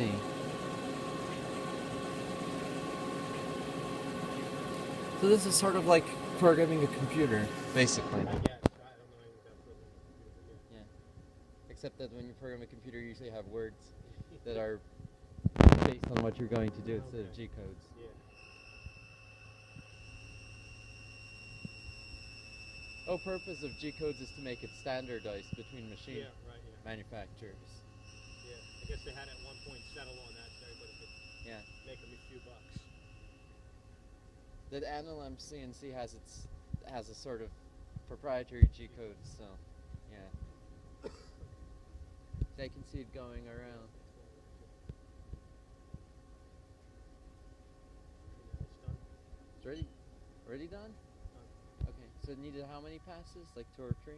see. So this is sort of like programming a computer, basically. I guess. I don't know anything about programming a computer. Yeah. Except that when you program a computer, you usually have words that are based on what you're going to do instead of G codes. Yeah. The whole purpose of G codes is to make it standardized between machine Yeah, right, yeah. manufacturers. Yeah. I guess they had at one point settle on that so everybody could Yeah. make them a few bucks. The NLM CNC has a sort of proprietary G code, so yeah. They can see it going around. It's done? It's ready? Already done? Done. Okay, so it needed how many passes? Like 2 or 3?